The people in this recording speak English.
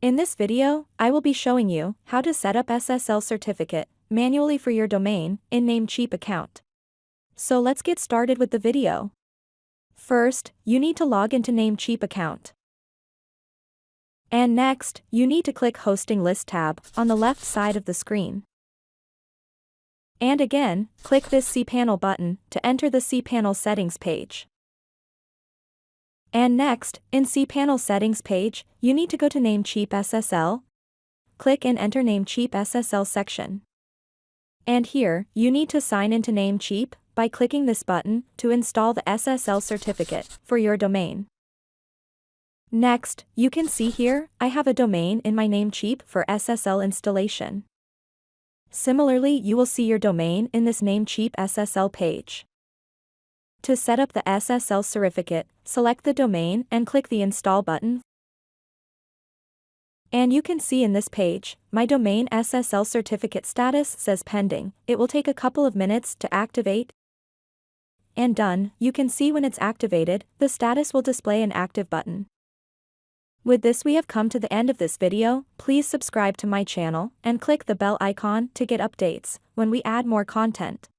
In this video, I will be showing you how to set up SSL certificate manually for your domain in Namecheap account. So let's get started with the video. First, you need to log into Namecheap account. And next, you need to click Hosting List tab on the left side of the screen. And again, click this cPanel button to enter the cPanel settings page. And next, in cPanel settings page, you need to go to Namecheap SSL. Click and enter Namecheap SSL section. And here, you need to sign into Namecheap by clicking this button to install the SSL certificate for your domain. Next, you can see here, I have a domain in my Namecheap for SSL installation. Similarly, you will see your domain in this Namecheap SSL page. To set up the SSL certificate, select the domain and click the Install button. And you can see in this page, my domain SSL certificate status says pending. It will take a couple of minutes to activate. And done, you can see when it's activated, the status will display an active button. With this, we have come to the end of this video. Please subscribe to my channel and click the bell icon to get updates when we add more content.